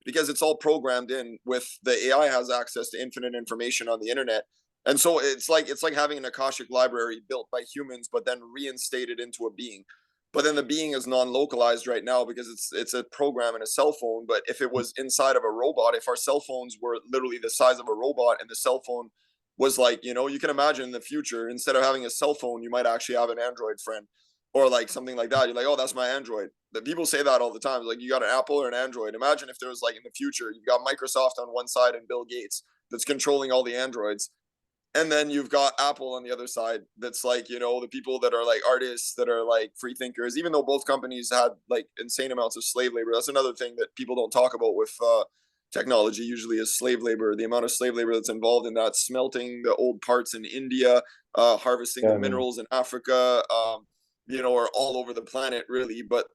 because it's all programmed in with the AI has access to infinite information on the internet. And so it's like having an Akashic library built by humans, but then reinstated into a being. But then the being is non-localized right now because it's a program in a cell phone. But if it was inside of a robot, if our cell phones were literally the size of a robot and the cell phone was like, you can imagine in the future, instead of having a cell phone, you might actually have an Android friend or like something like that. You're like, oh, that's my Android. The people say that all the time. Like, you got an Apple or an Android. Imagine if there was like in the future, you've got Microsoft on one side and Bill Gates that's controlling all the Androids. And then you've got Apple on the other side that's like, the people that are like artists, that are like free thinkers, even though both companies had like insane amounts of slave labor. That's another thing that people don't talk about with technology usually is slave labor, the amount of slave labor that's involved in that, smelting the old parts in India, harvesting the minerals in Africa, or all over the planet really. But,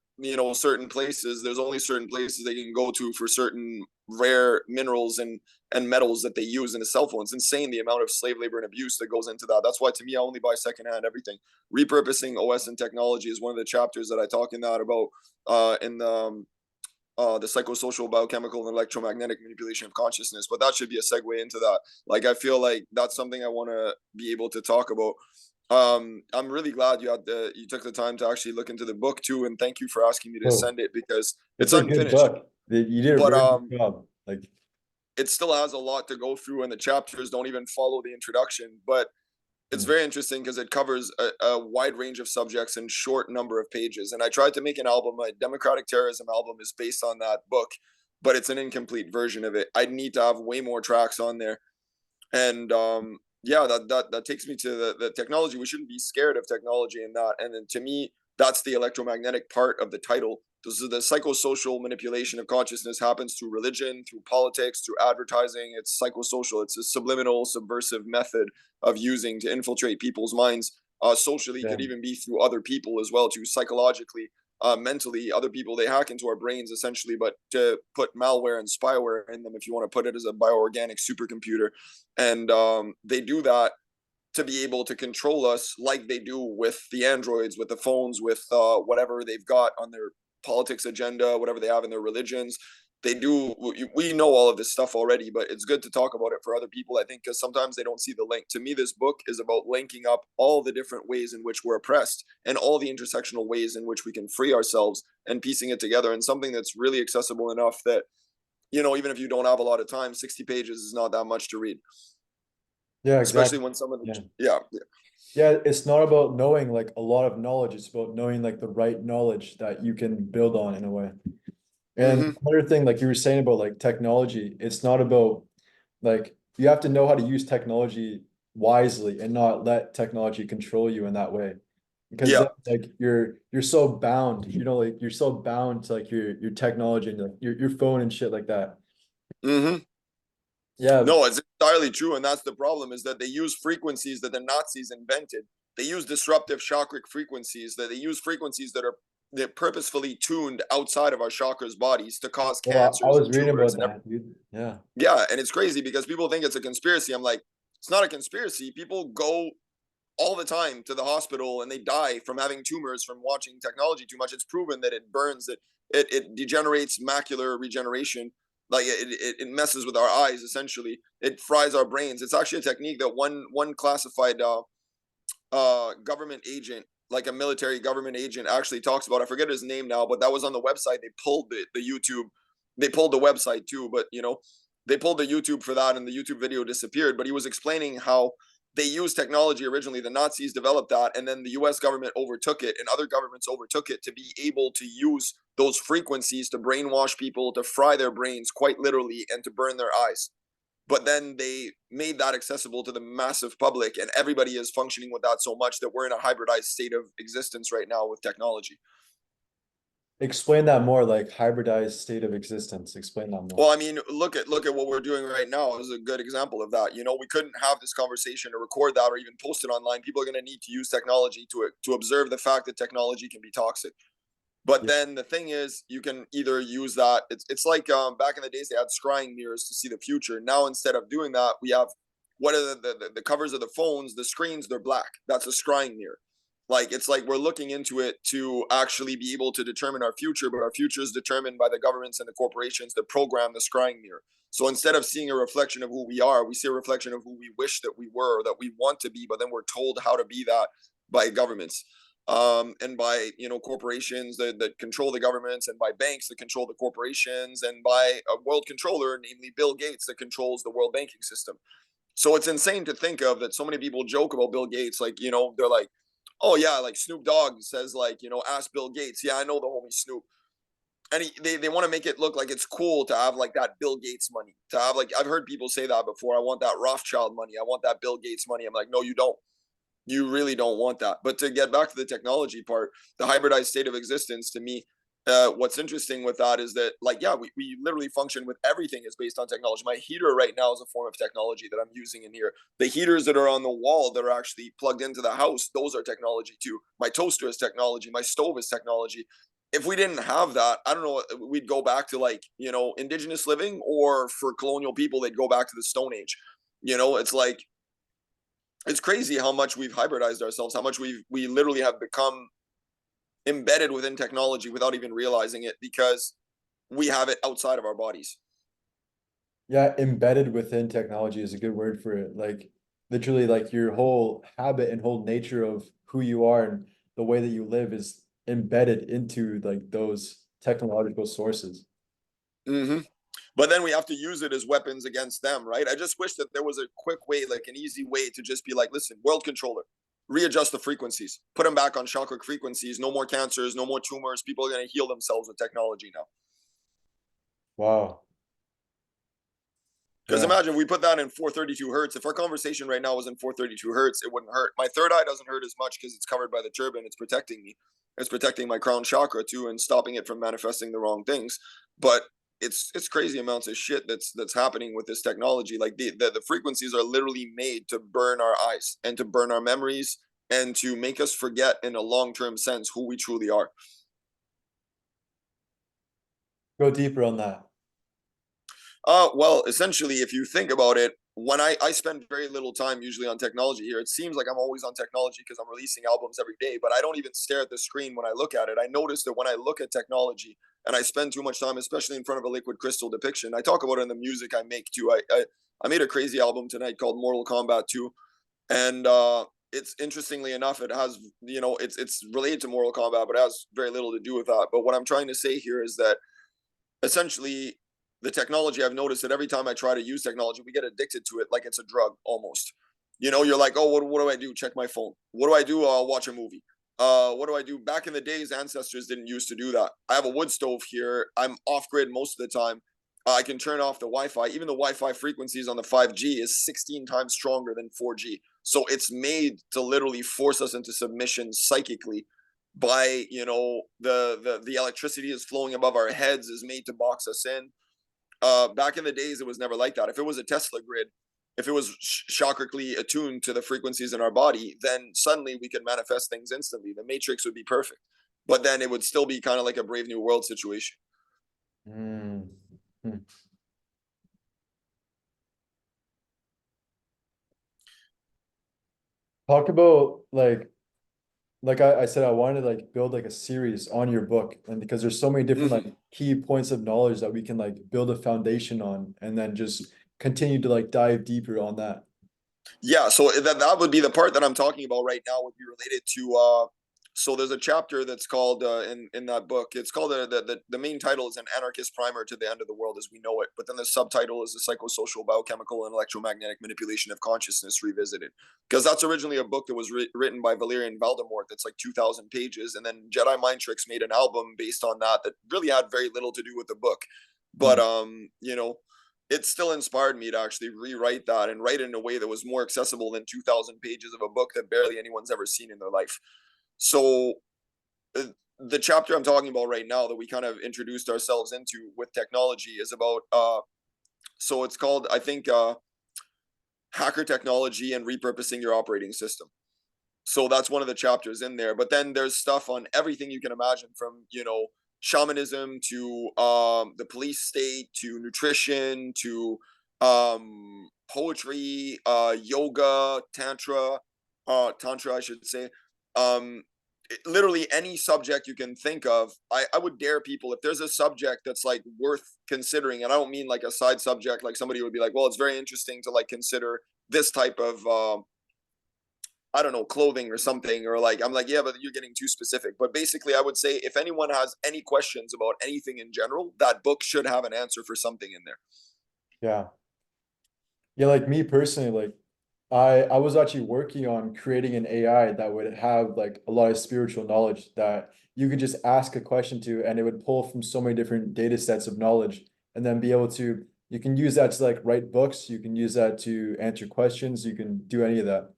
certain places, there's only certain places they can go to for certain rare minerals and metals that they use in a cell phone. It's insane the amount of slave labor and abuse that goes into that. That's why, to me, I only buy secondhand everything. Repurposing OS and technology is one of the chapters that I talk in that about in the psychosocial, biochemical, and electromagnetic manipulation of consciousness. But that should be a segue into that. Like, I feel like that's something I want to be able to talk about. I'm really glad you took the time to actually look into the book too, and thank you for asking me to send it because it's a unfinished. Good book. You did a very good job. Like, it still has a lot to go through, and the chapters don't even follow the introduction. But it's very interesting because it covers a wide range of subjects in short number of pages. And I tried to make an album. My Democratic Terrorism album is based on that book, but it's an incomplete version of it. I need to have way more tracks on there. And that takes me to the technology. We shouldn't be scared of technology in that. And then to me, that's the electromagnetic part of the title. This is the psychosocial manipulation of consciousness happens through religion, through politics, through advertising. It's psychosocial. It's a subliminal, subversive method of using to infiltrate people's minds. Socially, could even be through other people as well, too, psychologically, mentally. Other people, they hack into our brains essentially, but to put malware and spyware in them, if you want to put it as a bioorganic supercomputer. And they do that to be able to control us like they do with the androids, with the phones, with whatever they've got on their politics agenda, whatever they have in their religions. They do. We know all of this stuff already, but it's good to talk about it for other people, I think, because sometimes they don't see the link. To me, this book is about linking up all the different ways in which we're oppressed and all the intersectional ways in which we can free ourselves and piecing it together in something that's really accessible enough that, even if you don't have a lot of time, 60 pages is not that much to read. Yeah, exactly. Especially when some of the yeah, it's not about knowing like a lot of knowledge. It's about knowing like the right knowledge that you can build on in a way. And another thing, like you were saying about like technology, it's not about like you have to know how to use technology wisely and not let technology control you in that way. Because like you're so bound, like you're so bound to like your technology and like your phone and shit like that. Yeah. No, it's entirely true. And that's the problem, is that they use frequencies that the Nazis invented. They use disruptive chakric frequencies, that they use frequencies that are purposefully tuned outside of our chakras bodies to cause cancers. I was reading about that, dude. Yeah. Yeah. And it's crazy because people think it's a conspiracy. I'm like, it's not a conspiracy. People go all the time to the hospital and they die from having tumors from watching technology too much. It's proven that it burns, that it degenerates macular regeneration. Like it messes with our eyes, essentially. It fries our brains. It's actually a technique that one classified government agent, like a military government agent, actually talks about. I forget his name now, but that was on the website. They pulled the YouTube. They pulled the website too, but they pulled the YouTube for that, and the YouTube video disappeared. But he was explaining how they used technology originally. The Nazis developed that, and then the US government overtook it, and other governments overtook it to be able to use those frequencies to brainwash people, to fry their brains quite literally, and to burn their eyes. But then they made that accessible to the massive public, and everybody is functioning with that so much that we're in a hybridized state of existence right now with technology. Explain that more, like hybridized state of existence. Explain that more. Well, I mean, look at what we're doing right now is a good example of that. We couldn't have this conversation or record that or even post it online. People are going to need to use technology to observe the fact that technology can be toxic. But then the thing is, you can either use that. It's like back in the days, they had scrying mirrors to see the future. Now, instead of doing that, we have, what are the covers of the phones, the screens, they're black. That's a scrying mirror. Like, it's like we're looking into it to actually be able to determine our future, but our future is determined by the governments and the corporations that program the scrying mirror. So instead of seeing a reflection of who we are, we see a reflection of who we wish that we were, or that we want to be, but then we're told how to be that by governments, and by, corporations that control the governments, and by banks that control the corporations, and by a world controller, namely Bill Gates, that controls the world banking system. So it's insane to think of that so many people joke about Bill Gates. Like, they're like, oh yeah, like Snoop Dogg says, like, ask Bill Gates. Yeah, I know the homie Snoop. And they want to make it look like it's cool to have like that Bill Gates money. To have, like, I've heard people say that before. I want that Rothschild money. I want that Bill Gates money. I'm like, no, you don't. You really don't want that. But to get back to the technology part, the hybridized state of existence, to me, what's interesting with that is that, like, yeah, we literally function with everything is based on technology. My heater right now is a form of technology that I'm using in here. The heaters that are on the wall that are actually plugged into the house, those are technology too. My toaster is technology. My stove is technology. If we didn't have that, I don't know, we'd go back to, like, indigenous living, or for colonial people, they'd go back to the Stone Age. It's like, it's crazy how much we've hybridized ourselves, how much we literally have become embedded within technology without even realizing it, because we have it outside of our bodies. Yeah, embedded within technology is a good word for it. Like literally like your whole habit and whole nature of who you are and the way that you live is embedded into like those technological sources. Mm-hmm. But then we have to use it as weapons against them, right? I just wish that there was a quick way, like an easy way to just be like, listen, world controller, readjust the frequencies, put them back on chakra frequencies, no more cancers, no more tumors. People are going to heal themselves with technology now. Wow. Because Yeah. imagine we put that in 432 hertz. If our conversation right now was in 432 hertz, it wouldn't hurt. My third eye doesn't hurt as much because it's covered by the turban. It's protecting me. It's protecting my crown chakra too, and stopping it from manifesting the wrong things. But it's crazy amounts of shit that's happening with this technology. Like the frequencies are literally made to burn our eyes and to burn our memories and to make us forget in a long-term sense who we truly are. Go deeper on that. Well, essentially, if you think about it, when I spend very little time usually on technology here, it seems like I'm always on technology because I'm releasing albums every day, but I don't even stare at the screen when I look at it. I notice that when I look at technology and I spend too much time, especially in front of a liquid crystal depiction, I talk about it in the music I make too. I made a crazy album tonight called Mortal Kombat 2. And it's, interestingly enough, it has, it's related to Mortal Kombat, but it has very little to do with that. But what I'm trying to say here is that essentially the technology, I've noticed that every time I try to use technology, we get addicted to it like it's a drug almost. You're like, oh, what do I do? Check my phone. What do I do? Watch a movie. What do I do? Back in the days, ancestors didn't used to do that. I have a wood stove here. I'm off grid most of the time. I can turn off the Wi-Fi. Even the Wi-Fi frequencies on the 5G is 16 times stronger than 4G. So it's made to literally force us into submission psychically by, the electricity is flowing above our heads, is made to box us in. Back in the days, it was never like that. If it was a Tesla grid, if it was chakrically attuned to the frequencies in our body, then suddenly we could manifest things instantly. The matrix would be perfect, but then it would still be kind of like a Brave New World situation. Mm. Hmm. Talk about like I said, I wanted to like build like a series on your book, and because there's so many different like Mm-hmm. key points of knowledge that we can like build a foundation on and then just continue to like dive deeper on that. Yeah, so that would be the part that I'm talking about right now, would be related to so there's a chapter that's called in that book. It's called the main title is An Anarchist Primer to the End of the World as We Know It, but then the subtitle is The Psychosocial, Biochemical, and Electromagnetic Manipulation of Consciousness Revisited, because that's originally a book that was written by Valerian Valdemort that's like 2,000 pages, and then Jedi Mind Tricks made an album based on that really had very little to do with the book. But Mm. it still inspired me to actually rewrite that and write it in a way that was more accessible than 2,000 pages of a book that barely anyone's ever seen in their life. So uh, the chapter I'm talking about right now that we kind of introduced ourselves into with technology is about so it's called, I think, hacker technology and repurposing your operating system. So that's one of the chapters in there, but then there's stuff on everything you can imagine, from shamanism to the police state to nutrition to poetry, yoga, tantra, I should say, literally any subject you can think of. I would dare people, if there's a subject that's like worth considering, and I don't mean like a side subject, like somebody would be like, well, it's very interesting to like consider this type of I don't know, clothing or something, or like, I'm like, yeah, but you're getting too specific. But basically, I would say if anyone has any questions about anything in general, that book should have an answer for something in there. Yeah. Yeah, like me personally, like I was actually working on creating an AI that would have like a lot of spiritual knowledge that you could just ask a question to, and it would pull from so many different data sets of knowledge, and then be able to, you can use that to like write books, you can use that to answer questions, you can do any of that.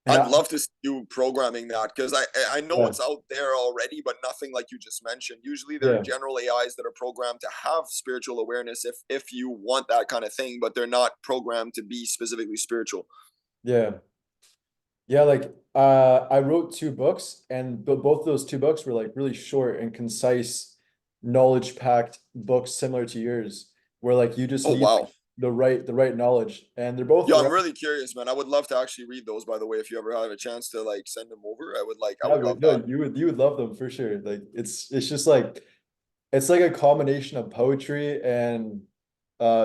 And I'd love to see you programming that, because I know yeah, it's out there already, but nothing like you just mentioned. Usually there are yeah, general AIs that are programmed to have spiritual awareness if you want that kind of thing, but they're not programmed to be specifically spiritual. yeah. Yeah, like I wrote two books, and both those two books were like really short and concise, knowledge-packed books similar to yours, where like you just Oh need like wow. the right knowledge, and they're both Yeah, I'm around. really curious, man. I would love to actually read those, by the way, if you ever have a chance to like send them over. I Yeah, would but love no, that. you would love them for sure. Like it's just like it's like a combination of poetry and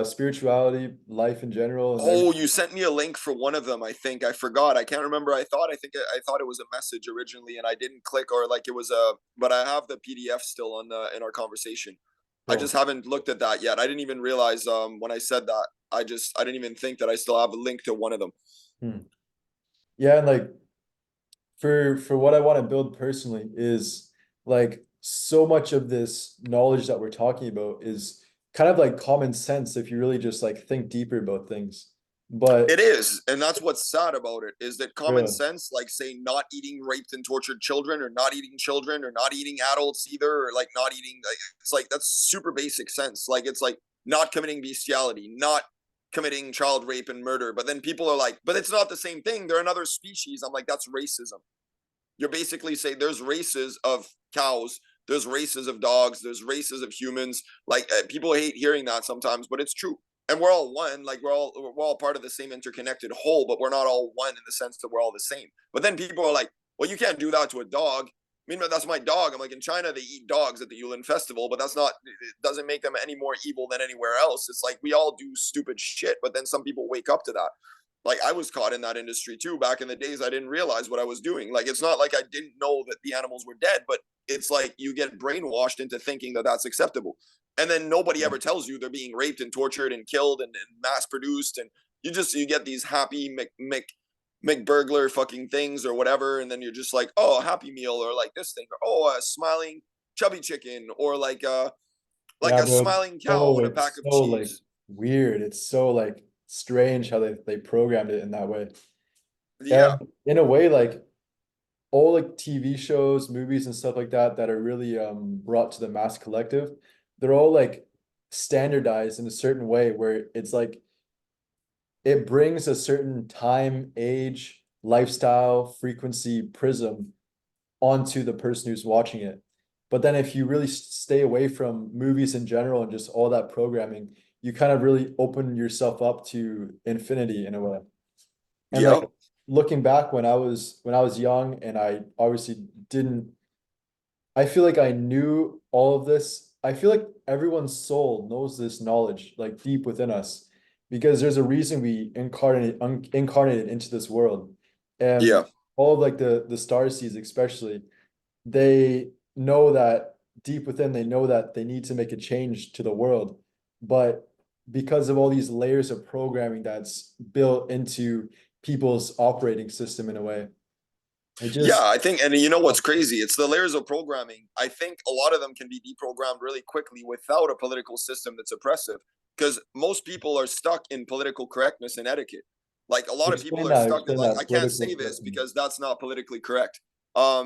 spirituality, life in general, and Oh, everything. you sent me a link for one of them. I think I forgot. I can't remember. I thought it was a message originally, and I didn't click, or like it was a. But I have the PDF still on the in our conversation. I just Cool. haven't looked at that yet. I didn't even realize when I said that. I didn't even think that I still have a link to one of them. Hmm. Yeah, and like for what I want to build personally is like so much of this knowledge that we're talking about is kind of like common sense if you really just like think deeper about things. It But is, and that's what's sad about it, is that common yeah, sense, like say not eating raped and tortured children, or not eating children, or not eating adults either, or like not eating, like, it's like that's super basic sense. Like it's like not committing bestiality, not committing child rape and murder. But then people are like, but it's not the same thing. They're another species. I'm like, that's racism. You're basically saying there's races of cows, there's races of dogs, there's races of humans. Like people hate hearing that sometimes, but it's true. And we're all one. Like we're all part of the same interconnected whole, but we're not all one in the sense that we're all the same. But then people are like, well, you can't do that to a dog. I mean, that's my dog. I'm like, in China, they eat dogs at the Yulin festival, but that's not, it doesn't make them any more evil than anywhere else. It's like we all do stupid shit, but then some people wake up to that. Like I was caught in that industry too back in the days. I didn't realize what I was doing. Like it's not like I didn't know that the animals were dead, but it's like you get brainwashed into thinking that that's acceptable, and then nobody yeah, ever tells you they're being raped and tortured and killed and mass produced, and you get these happy McBurglar fucking things or whatever, and then you're just like, oh, a Happy Meal, or like this thing, or oh, a smiling chubby chicken, or like yeah, a bro. smiling cow So and a pack it's of so like cheese. weird. It's so like strange how they programmed it in that way. Yeah, And in a way, like all like TV shows, movies, and stuff like that that are really brought to the mass collective, they're all like standardized in a certain way where it's like it brings a certain time, age, lifestyle, frequency, prism onto the person who's watching it. But then if you really stay away from movies in general and just all that programming, you kind of really open yourself up to infinity in a way. And like yeah. looking back when I was young and I obviously didn't, I feel like I knew all of this. I feel like everyone's soul knows this knowledge like deep within us because there's a reason we incarnated into this world. And Yeah. all of like the star seeds especially, they know that deep within they know that they need to make a change to the world. But because of all these layers of programming that's built into people's operating system in a way, it Yeah, just I think, and you know what's crazy? It's the layers of programming. I think a lot of them can be deprogrammed really quickly without a political system that's oppressive, because most people are stuck in political correctness and etiquette. Like a lot of people are stuck that, explain like, that I can't political say this correctness. because that's not politically correct.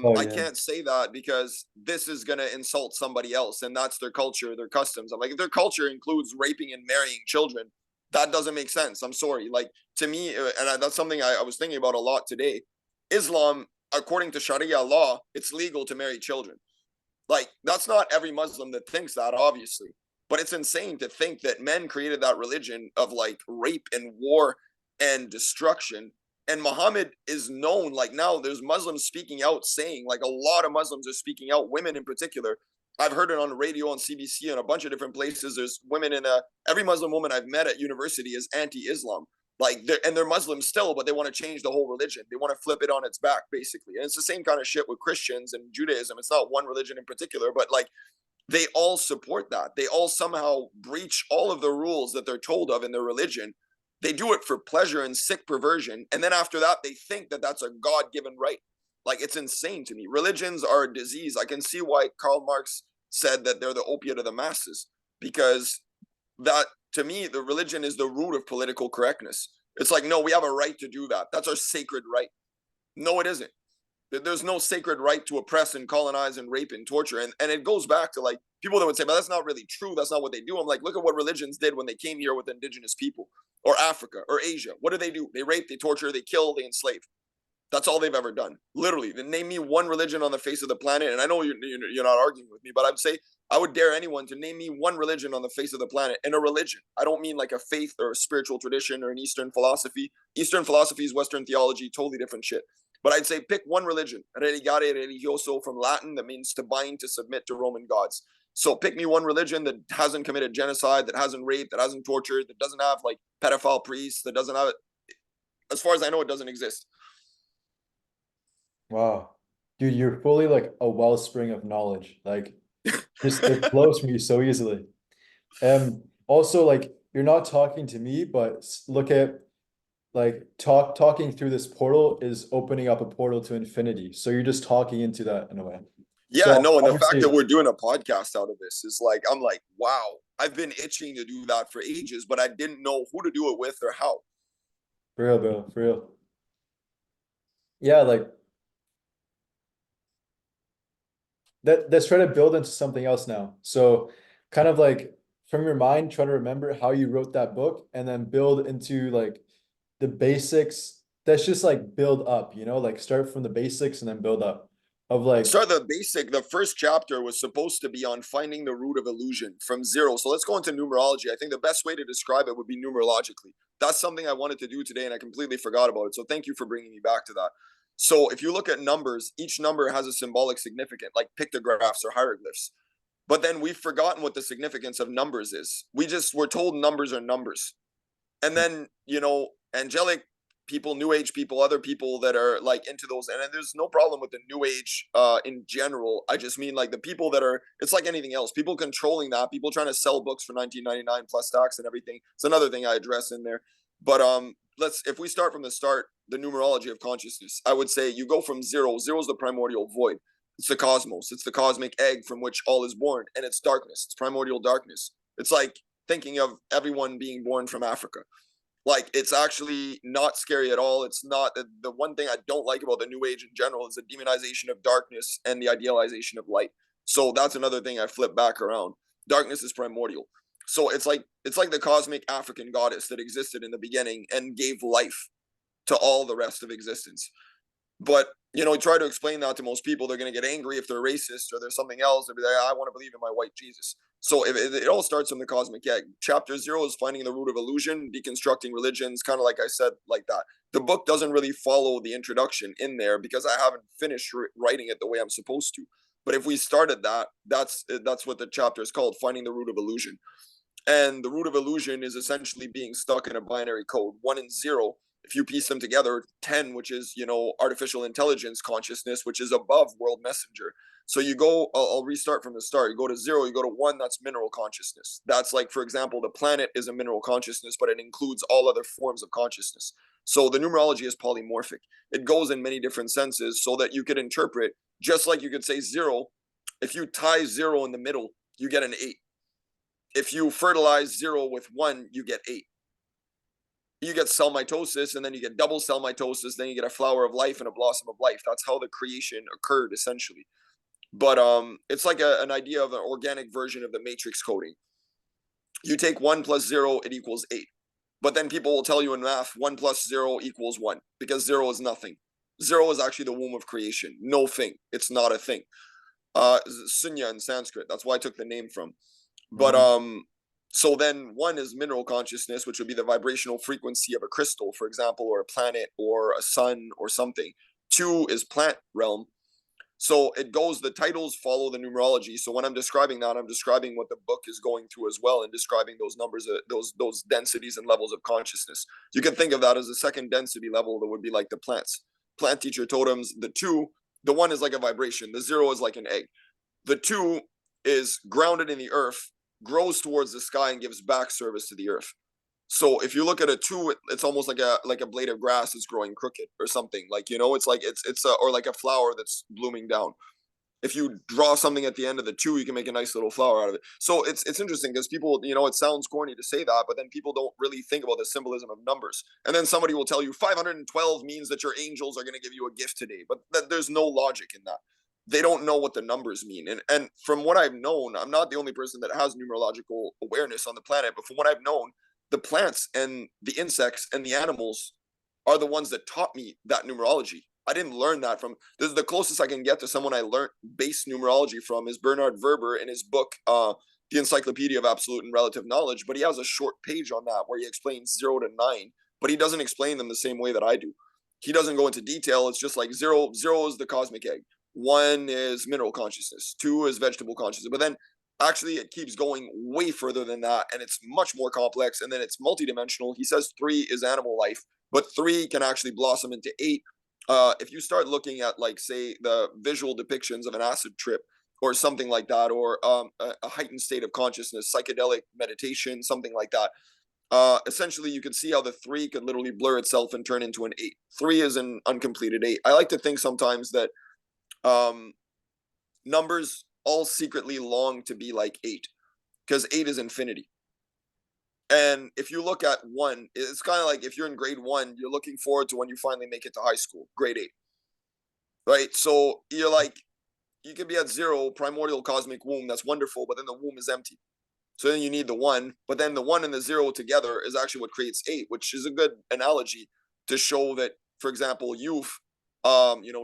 Oh I yeah. can't say that because this is gonna insult somebody else, and that's their culture, their customs. I'm like, if their culture includes raping and marrying children, that doesn't make sense. I'm sorry. Like to me, that's something I was thinking about a lot today. Islam, according to Sharia law, it's legal to marry children. Like, that's not every Muslim that thinks that, obviously. But it's insane to think that men created that religion of like rape and war and destruction. And Muhammad is known, like now there's Muslims speaking out saying, like a lot of Muslims are speaking out, women in particular. I've heard it on the radio, on CBC, and a bunch of different places. There's women every Muslim woman I've met at university is anti-Islam. Like they're Muslims still, but they want to change the whole religion. They want to flip it on its back, basically. And it's the same kind of shit with Christians and Judaism. It's not one religion in particular, but like they all support that. They all somehow breach all of the rules that they're told of in their religion. They do it for pleasure and sick perversion. And then after that, they think that that's a God-given right. Like, it's insane to me. Religions are a disease. I can see why Karl Marx said that they're the opiate of the masses, because that, to me, the religion is the root of political correctness. It's like, no, we have a right to do that. That's our sacred right. No, it isn't. There's no sacred right to oppress and colonize and rape and torture. And it goes back to like people that would say, but that's not really true. That's not what they do. I'm like, look at what religions did when they came here with indigenous people or Africa or Asia. What do? They rape, they torture, they kill, they enslave. That's all they've ever done. Literally, then name me one religion on the face of the planet. And I know you're not arguing with me, but I'd say I would dare anyone to name me one religion on the face of the planet. And a religion, I don't mean like a faith or a spiritual tradition or an Eastern philosophy. Eastern philosophy is Western theology, totally different shit. But I'd say pick one religion, religare religioso, from Latin, that means to bind, to submit to Roman gods. So pick me one religion that hasn't committed genocide, that hasn't raped, that hasn't tortured, that doesn't have like pedophile priests, that doesn't have, as far as I know, it doesn't exist. Wow. Dude, you're fully like a wellspring of knowledge. Like just it flows from you so easily. Also like you're not talking to me, but look at like talking through this portal is opening up a portal to infinity. So you're just talking into that in a way. Yeah, So no, and the fact obviously, that we're doing a podcast out of this is like, I'm like, wow, I've been itching to do that for ages, but I didn't know who to do it with or how. for real, bro, for real. Yeah, like let's try to build into something else now. So kind of like from your mind, try to remember how you wrote that book and then build into like the basics. That's just like build up, like start from the basics and then build up of like, Start the basic. The first chapter was supposed to be on finding the root of illusion from zero. So let's go into numerology. I think the best way to describe it would be numerologically. That's something I wanted to do today and I completely forgot about it. So thank you for bringing me back to that. So if you look at numbers, each number has a symbolic significance, like pictographs or hieroglyphs. But then we've forgotten what the significance of numbers is. We're told numbers are numbers. And then, angelic people, new age people, other people that are like into those, and there's no problem with the new age in general. I just mean like the people that are, it's like anything else, people controlling that, people trying to sell books for $19.99 plus tax and everything. It's another thing I address in there. But if we start from the start, the numerology of consciousness, I would say you go from zero. Zero is the primordial void. It's the cosmos. It's the cosmic egg from which all is born, and it's darkness. It's primordial darkness. It's like thinking of everyone being born from Africa. Like, it's actually not scary at all. It's not. The one thing I don't like about the new age in general is the demonization of darkness and the idealization of light. So that's another thing I flip back around. Darkness is primordial. So it's like the cosmic African goddess that existed in the beginning and gave life to all the rest of existence. But try to explain that to most people, they're going to get angry if they're racist or there's something else. They'll be like, I want to believe in my white Jesus. So if it all starts from the cosmic egg. Chapter 0 is finding the root of illusion, deconstructing religions, kind of like I said, like that. The book doesn't really follow the introduction in there because I haven't finished writing it the way I'm supposed to. But if we started that, that's what the chapter is called, finding the root of illusion. And the root of illusion is essentially being stuck in a binary code, 1 and 0. If you piece them together, 10, which is, artificial intelligence consciousness, which is above world messenger. So you go, I'll restart from the start. You go to 0, you go to 1, that's mineral consciousness. That's like, for example, the planet is a mineral consciousness, but it includes all other forms of consciousness. So the numerology is polymorphic. It goes in many different senses so that you could interpret, just like you could say 0, if you tie 0 in the middle, you get an 8. If you fertilize 0 with 1, you get 8. You get cell mitosis, and then you get double cell mitosis, then you get a flower of life and a blossom of life. That's how the creation occurred, essentially. But it's like an idea of an organic version of the matrix coding. You take 1 plus 0, it equals 8. But then people will tell you in math, 1 plus 0 equals 1, because 0 is nothing. 0 is actually the womb of creation. No thing. It's not a thing. Sunya in Sanskrit. That's why I took the name from. But So then 1 is mineral consciousness, which would be the vibrational frequency of a crystal, for example, or a planet or a sun or something. 2 is plant realm. So it goes, the titles follow the numerology. So when I'm describing that, I'm describing what the book is going through as well, and describing those numbers, those densities and levels of consciousness. You can think of that as a second density level that would be like the plants. Plant teacher totems, the 1 is like a vibration, the 0 is like an egg. The 2 is grounded in the earth, grows towards the sky, and gives back service to the earth. So if you look at a 2, it's almost like a blade of grass that's growing crooked or something. Like, it's like or like a flower that's blooming down. If you draw something at the end of the 2, you can make a nice little flower out of it. So it's interesting because people, it sounds corny to say that, but then people don't really think about the symbolism of numbers. And then somebody will tell you 512 means that your angels are going to give you a gift today, but there's no logic in that. They don't know what the numbers mean. And from what I've known, I'm not the only person that has numerological awareness on the planet, but from what I've known, the plants and the insects and the animals are the ones that taught me that numerology. I didn't learn that from, this is the closest I can get to someone I learned base numerology from, is Bernard Werber in his book, The Encyclopedia of Absolute and Relative Knowledge. But he has a short page on that where he explains 0 to 9, but he doesn't explain them the same way that I do. He doesn't go into detail. It's just like zero is the cosmic egg. 1 is mineral consciousness. 2 is vegetable consciousness. But then actually it keeps going way further than that, and it's much more complex, and then it's multidimensional. He says 3 is animal life, but 3 can actually blossom into 8. If you start looking at, like, say, the visual depictions of an acid trip or something like that, or a heightened state of consciousness, psychedelic meditation, something like that, essentially you can see how the 3 could literally blur itself and turn into an 8. 3 is an uncompleted 8. I like to think sometimes that numbers all secretly long to be like 8, because 8 is infinity. And if you look at 1, it's kind of like if you're in grade 1, you're looking forward to when you finally make it to high school, grade 8, right? So you're like, you could be at 0, primordial cosmic womb, that's wonderful, but then the womb is empty. So then you need the 1, but then the 1 and the 0 together is actually what creates 8, which is a good analogy to show that, for example, youth,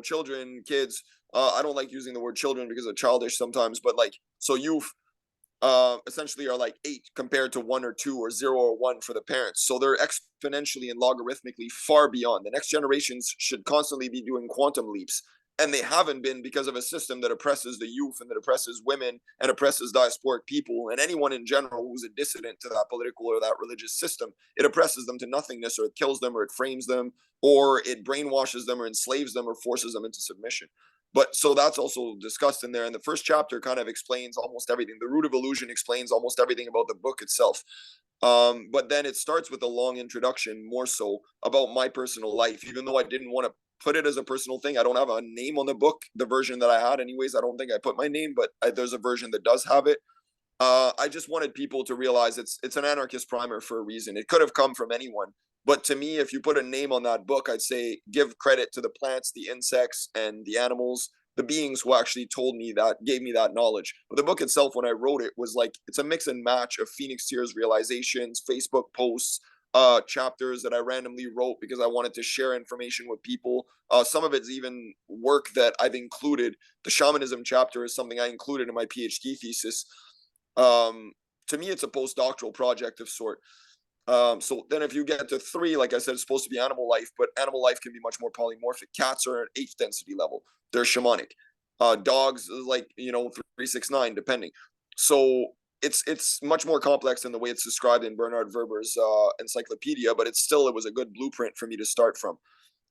children, kids, I don't like using the word children because it's childish sometimes, but like, so youth essentially are like 8 compared to 1 or 2 or 0 or 1 for the parents. So they're exponentially and logarithmically far beyond. The next generations should constantly be doing quantum leaps. And they haven't been because of a system that oppresses the youth and that oppresses women and oppresses diasporic people and anyone in general who's a dissident to that political or that religious system. It oppresses them to nothingness, or it kills them, or it frames them, or it brainwashes them, or enslaves them, or forces them into submission. But so that's also discussed in there. And the first chapter kind of explains almost everything. The root of illusion explains almost everything about the book itself. But then it starts with a long introduction, more so about my personal life, even though I didn't want to put it as a personal thing. I don't have a name on the book, the version that I had anyways. I don't think I put my name, but there's a version that does have it. I just wanted people to realize it's an anarchist primer for a reason. It could have come from anyone. But to me, if you put a name on that book, I'd say give credit to the plants, the insects, and the animals, the beings who actually told me that, gave me that knowledge. But the book itself, when I wrote it, was like, it's a mix and match of Phoenix Tears realizations, Facebook posts, chapters that I randomly wrote because I wanted to share information with people. Some of it's even work that I've included. The shamanism chapter is something I included in my PhD thesis. To me, it's a postdoctoral project of sort. So then if you get to 3, like I said, it's supposed to be animal life, but animal life can be much more polymorphic. Cats are at 8th density level. They're shamanic. Dogs, like, 3, 6, 9, depending. So it's much more complex than the way it's described in Bernard Werber's encyclopedia, but it was a good blueprint for me to start from.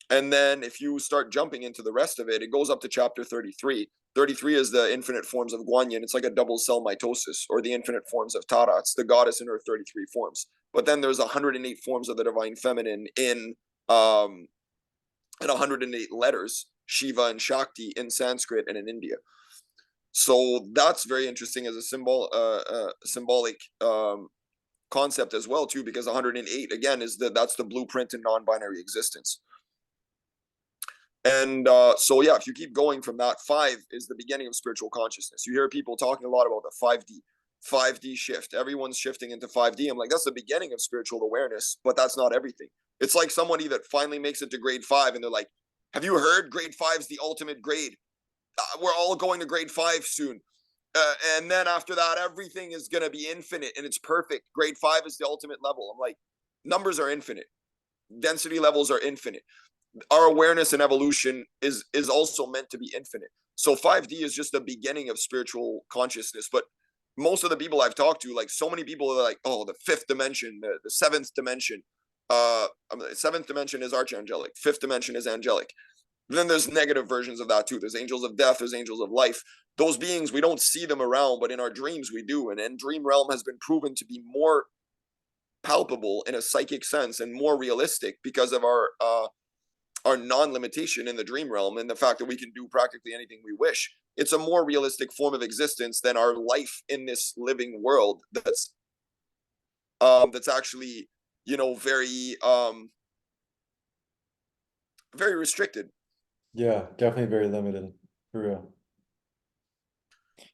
And then if you start jumping into the rest of it, it goes up to chapter 33. 33 is the infinite forms of Guanyin. It's like a double cell mitosis, or the infinite forms of Tara. It's the goddess in her 33 forms. But then there's 108 forms of the divine feminine in and 108 letters, Shiva and Shakti, in Sanskrit and in India. So that's very interesting as a symbolic concept as well too, because 108 again that's the blueprint in non-binary existence. And so yeah, if you keep going from that, 5 is the beginning of spiritual consciousness. You hear people talking a lot about the 5D shift. Everyone's shifting into 5D. I'm like, that's the beginning of spiritual awareness, but that's not everything. It's like somebody that finally makes it to grade 5 and they're like, have you heard grade 5 is the ultimate grade? We're all going to grade 5 soon. And then after that, everything is going to be infinite and it's perfect. Grade 5 is the ultimate level. I'm like, numbers are infinite, density levels are infinite. Our awareness and evolution is also meant to be infinite. So 5D is just the beginning of spiritual consciousness. But most of the people I've talked to, like so many people are like, oh, the fifth dimension, the seventh dimension. Seventh dimension is archangelic, fifth dimension is angelic. Then there's negative versions of that too. There's angels of death, there's angels of life. Those beings, we don't see them around, but in our dreams we do. And dream realm has been proven to be more palpable in a psychic sense and more realistic because of our non-limitation in the dream realm and the fact that we can do practically anything we wish. It's a more realistic form of existence than our life in this living world that's actually, you know, very restricted. Yeah, definitely very limited, for real.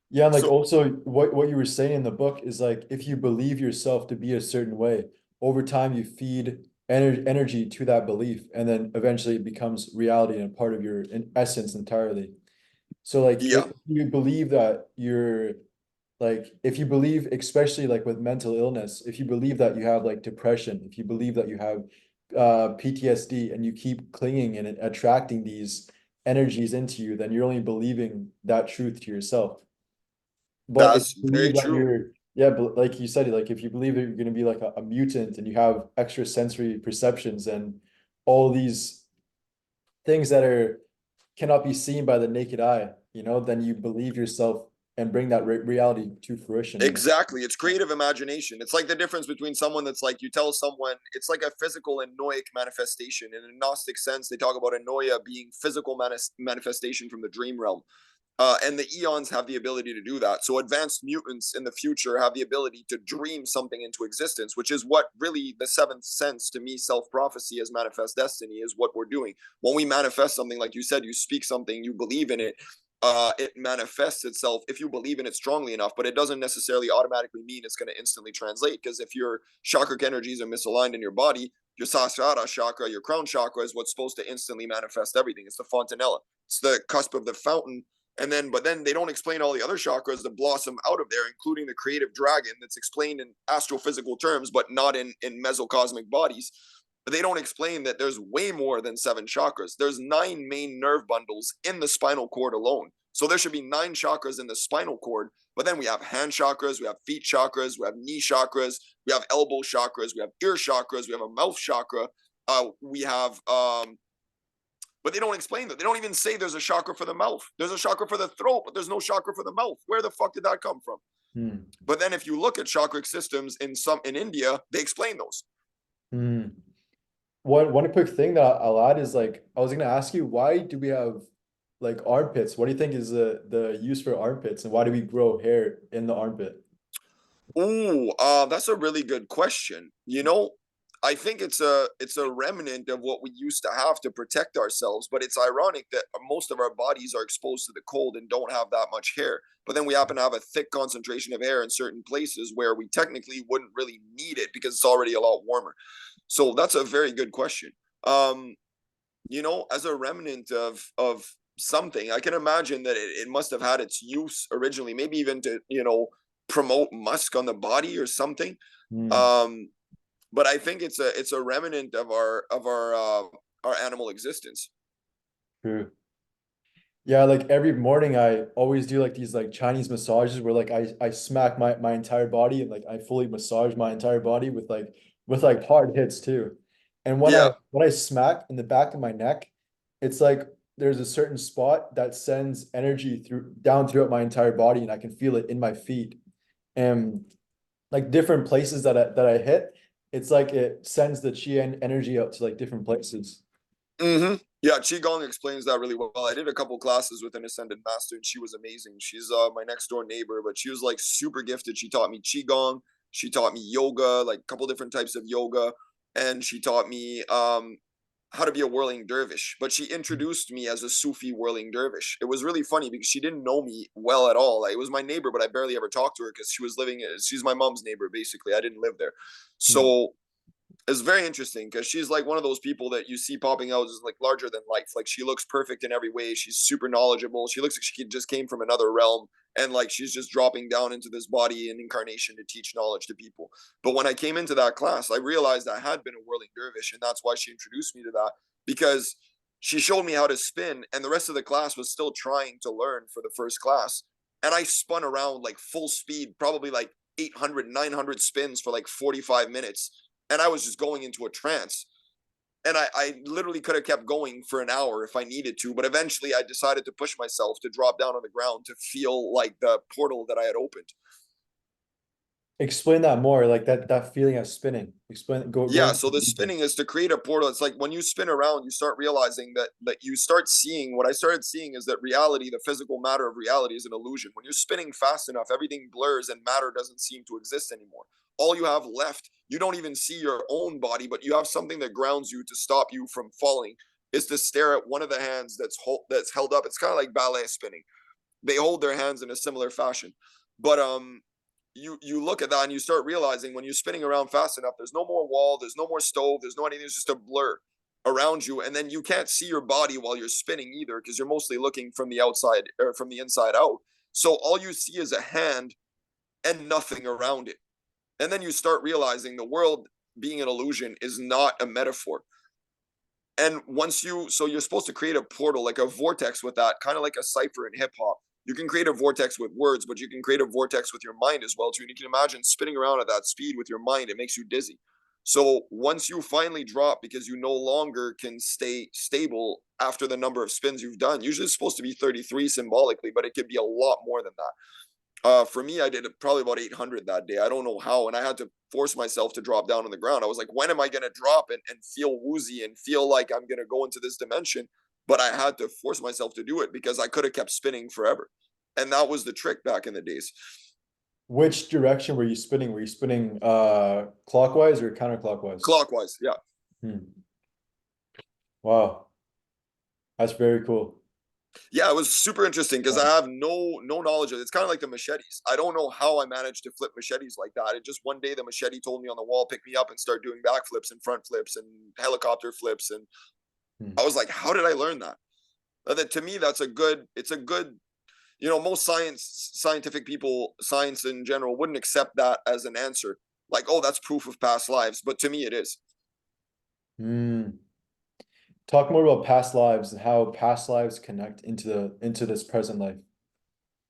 Yeah, and like So also what you were saying in the book is like if you believe yourself to be a certain way, over time you feed energy to that belief, and then eventually it becomes reality and part of your essence entirely. So like yeah, if you believe that you're like if you believe, especially like with mental illness, if you believe that you have like depression, if you believe that you have PTSD, and you keep clinging and attracting these energies into you, then you're only believing that truth to yourself. But if that's you very believe that true. you're, yeah, but like you said, like if you believe that you're going to be like a mutant and you have extra sensory perceptions and all these things that are cannot be seen by the naked eye, then you believe yourself and bring that reality to fruition. And Exactly. It's creative imagination. It's like the difference between someone that's like, you tell someone, it's like a physical and noetic manifestation. In a Gnostic sense, they talk about anoia being physical manifestation from the dream realm. And the eons have the ability to do that. So advanced mutants in the future have the ability to dream something into existence, which is what really the seventh sense to me, self-prophecy as manifest destiny is what we're doing. When we manifest something, like you said, you speak something, you believe in it, it manifests itself if you believe in it strongly enough, but it doesn't necessarily automatically mean it's going to instantly translate, because if your chakric energies are misaligned in your body, your Sahasrara chakra, your crown chakra is what's supposed to instantly manifest everything. It's the fontanella. It's the cusp of the fountain. But then they don't explain all the other chakras that blossom out of there, including the creative dragon that's explained in astrophysical terms, but not in mesocosmic bodies. But they don't explain that there's way more than 7 chakras. There's 9 main nerve bundles in the spinal cord alone. So there should be 9 chakras in the spinal cord. But then we have hand chakras, we have feet chakras, we have knee chakras, we have elbow chakras, we have ear chakras, we have a mouth chakra, we have but they don't explain that. They don't even say there's a chakra for the mouth. There's a chakra for the throat, but there's no chakra for the mouth. Where the fuck did that come from? Hmm. But then if you look at chakric systems in India, they explain those. Hmm. One quick thing that I'll add is like I was gonna ask you, why do we have like armpits? What do you think is the use for armpits, and why do we grow hair in the armpit? Ooh, that's a really good question. You know, I think it's a remnant of what we used to have to protect ourselves, but it's ironic that most of our bodies are exposed to the cold and don't have that much hair. But then we happen to have a thick concentration of hair in certain places where we technically wouldn't really need it because it's already a lot warmer. So that's a very good question. Um, as a remnant of something, I can imagine that it must have had its use originally, maybe even to, promote musk on the body or something. Hmm. Um, but I think it's a remnant of our animal existence. True. Yeah, like every morning I always do like these like Chinese massages where like I smack my entire body, and like I fully massage my entire body with like hard hits too. And when I Yeah. when I smack in the back of my neck, it's like there's a certain spot that sends energy throughout my entire body, and I can feel it in my feet. And like different places that I hit, it's like it sends the chi and energy out to like different places. Yeah, Qigong explains that really well. I did a couple classes with an ascended master, and she was amazing. She's my next door neighbor, but she was like super gifted. She taught me Qigong, she taught me yoga, like a couple different types of yoga, and she taught me how to be a whirling dervish. But she introduced me as a Sufi whirling dervish. It was really funny because she didn't know me well at all. Like, it was my neighbor, but I barely ever talked to her because she's my mom's neighbor, basically. I didn't live there. Hmm. So it's very interesting because she's like one of those people that you see popping out as like larger than life. Like, she looks perfect in every way. She's super knowledgeable. She looks like she just came from another realm. and like she's just dropping down into this body and incarnation to teach knowledge to people. But when I came into that class, I realized I had been a whirling dervish, and that's why she introduced me to that, because she showed me how to spin, and the rest of the class was still trying to learn for the first class. And I spun around like full speed, probably like 800, 900 spins for like 45 minutes. And I was just going into a trance. And I literally could have kept going for an hour if I needed to. But eventually I decided to push myself to drop down on the ground to feel like the portal that I had opened. Explain that more, like that feeling of spinning. Explain, go Yeah, into so the detail. spinning is to create a portal. It's like when you spin around, you start realizing that you start seeing, what I started seeing is that reality, the physical matter of reality, is an illusion. When you're spinning fast enough, everything blurs and matter doesn't seem to exist anymore. All you have left, you don't even see your own body, but you have something that grounds you to stop you from falling, is to stare at one of the hands that's held up. It's kind of like ballet spinning. They hold their hands in a similar fashion. But you look at that and you start realizing when you're spinning around fast enough, there's no more wall, there's no more stove, there's no anything, there's just a blur around you. And then you can't see your body while you're spinning either, because you're mostly looking from the outside or from the inside out. So all you see is a hand and nothing around it. And then you start realizing the world being an illusion is not a metaphor. And so you're supposed to create a portal, like a vortex with that, kind of like a cipher in hip hop. You can create a vortex with words, but you can create a vortex with your mind as well too. And you can imagine spinning around at that speed with your mind, it makes you dizzy. So once you finally drop, because you no longer can stay stable after the number of spins you've done, usually it's supposed to be 33 symbolically, but it could be a lot more than that. For me, I did probably about 800 that day. I don't know how. And I had to force myself to drop down on the ground. I was like, when am I going to drop and feel woozy and feel like I'm going to go into this dimension? But I had to force myself to do it because I could have kept spinning forever. And that was the trick back in the days. Which direction were you spinning? Were you spinning clockwise or counterclockwise? Clockwise. Yeah. Hmm. Wow, that's very cool. Yeah, it was super interesting because I Wow. have no knowledge of it. It's kind of like the machetes. I don't know how I managed to flip machetes like that. It just one day the machete told me on the wall, pick me up and start doing backflips and front flips and helicopter flips. And Hmm. I was like, how did I learn that? That to me, it's a good, most scientific people, science in general, wouldn't accept that as an answer. Like, oh, that's proof of past lives. But to me, it is. Hmm. Talk more about past lives and how past lives connect into this present life.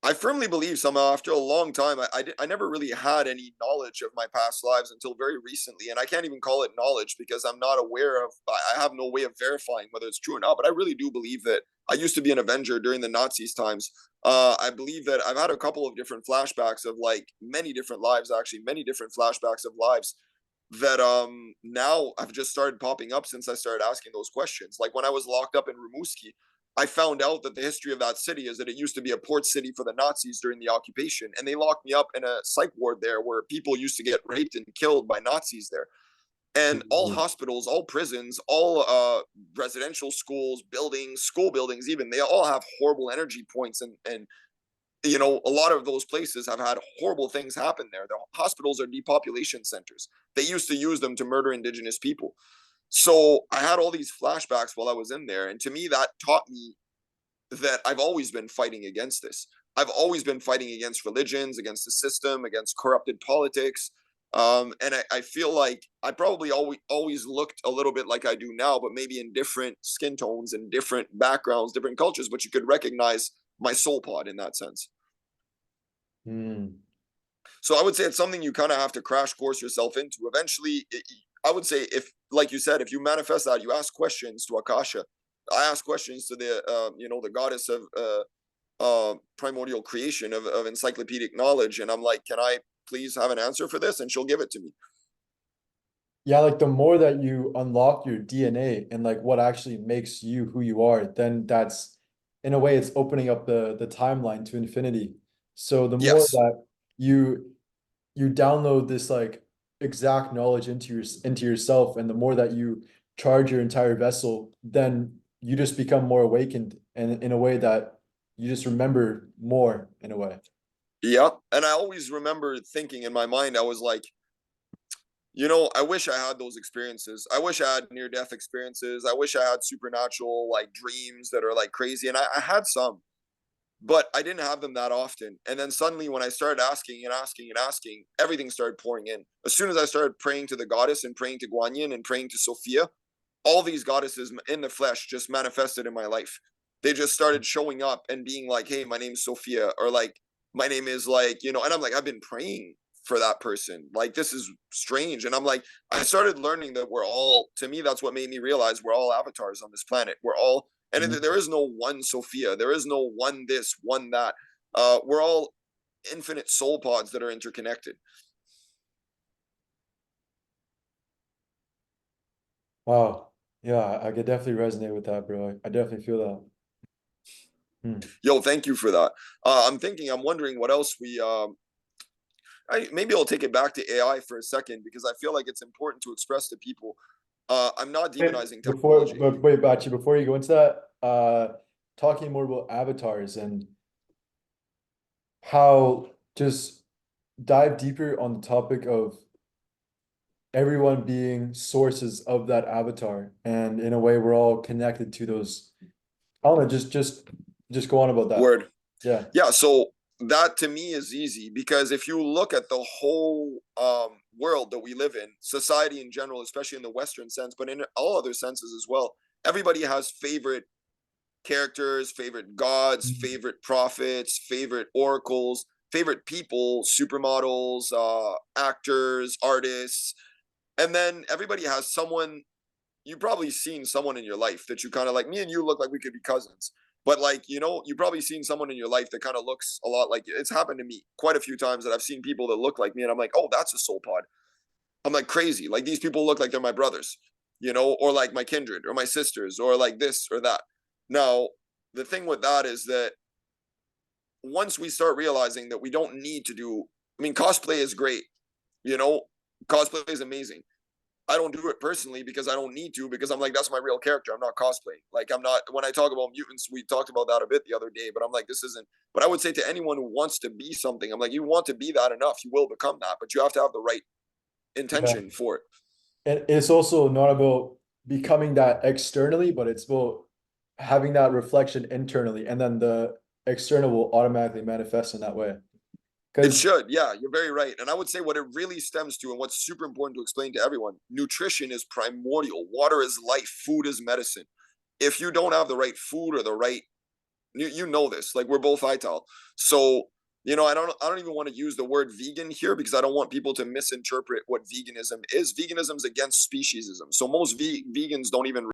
I firmly believe somehow after a long time, I never really had any knowledge of my past lives until very recently. And I can't even call it knowledge because I'm not aware of, I have no way of verifying whether it's true or not. But I really do believe that I used to be an Avenger during the Nazis times. I believe that I've had a couple of different flashbacks of like many different lives, actually, many different flashbacks of lives that now I've just started popping up since I started asking those questions. Like when I was locked up in Rimouski, I found out that the history of that city is that it used to be a port city for the Nazis during the occupation, and they locked me up in a psych ward there where people used to get raped and killed by Nazis there. And all Mhm. hospitals, all prisons, all residential schools, buildings, school buildings, even they all have horrible energy points, and a lot of those places have had horrible things happen there. The hospitals are depopulation centers. They used to use them to murder indigenous people. So I had all these flashbacks while I was in there. And to me, that taught me that I've always been fighting against this. I've always been fighting against religions, against the system, against corrupted politics. And I feel like I probably always looked a little bit like I do now, but maybe in different skin tones and different backgrounds, different cultures, but you could recognize my soul pod in that sense. Hmm. So I would say it's something you kind of have to crash course yourself into. Eventually, I would say if, like you said, if you manifest that, you ask questions to Akasha. I ask questions to the goddess of primordial creation of encyclopedic knowledge, and I'm like, can I please have an answer for this? And she'll give it to me. Yeah, like the more that you unlock your DNA and like what actually makes you who you are, then that's in a way it's opening up the timeline to infinity. So the more Yes. that you you download this like exact knowledge into yourself, and the more that you charge your entire vessel, then you just become more awakened, and in a way that you just remember more in a way. Yeah. And I always remember thinking in my mind, I was like, I wish I had those experiences. I wish I had near death experiences. I wish I had supernatural like dreams that are like crazy. And I had some. but I didn't have them that often. And then suddenly when I started asking and asking and asking, everything started pouring in. As soon as I started praying to the goddess and praying to Guanyin and praying to Sophia, all these goddesses in the flesh just manifested in my life. They just started showing up and being like, hey, my name's Sophia, or like, my name is like, you know, and I'm like, I've been praying for that person. Like, this is strange. And I'm like, I started learning that we're all, to me, that's what made me realize we're all avatars on this planet. We're all, and Mhm. there is no one Sophia. There is no one this, one that. We're all infinite soul pods that are interconnected. Wow. Yeah, I could definitely resonate with that, bro. I definitely feel that. Hmm. Yo, thank you for that. I'm wondering what else maybe I'll take it back to AI for a second because I feel like it's important to express to people. I'm not demonizing Before, technology. but wait, Bachi, before you go into that, talking more about avatars and how just dive deeper on the topic of everyone being sources of that avatar, and in a way, we're all connected to those. I don't know, just go on about that. Word. Yeah. Yeah, so that to me is easy because if you look at the whole world that we live in, society in general, especially in the Western sense, but in all other senses as well, everybody has favorite characters, favorite gods, Mhm. favorite prophets, favorite oracles, favorite people, supermodels, actors, artists. And then everybody has someone, you've probably seen someone in your life that you kind of like. Me and you look like we could be cousins. But like, you know, you've probably seen someone in your life that kind of looks a lot like you. It's happened to me quite a few times that I've seen people that look like me and I'm like, oh, that's a soul pod. I'm like crazy. Like these people look like they're my brothers, you know, or like my kindred or my sisters or like this or that. Now, the thing with that is that once we start realizing that we don't need to do, I mean, cosplay is great, you know, cosplay is amazing. I don't do it personally because I don't need to, because I'm like, that's my real character. I'm not cosplaying. Like, I'm not, when I talk about mutants, we talked about that a bit the other day, but I'm like, this isn't, but I would say to anyone who wants to be something, I'm like, you want to be that enough, you will become that, but you have to have the right Yeah. intention for it. And it's also not about becoming that externally, but it's about having that reflection internally, and then the external will automatically manifest in that way. It Because should, yeah, you're very right. And I would say what it really stems to, and what's super important to explain to everyone, nutrition is primordial. Water is life, food is medicine. If you don't have the right food or the right, you know this, like we're both ital. So, you know, I don't even want to use the word vegan here because I don't want people to misinterpret what veganism is. Veganism is against speciesism. So most vegans don't even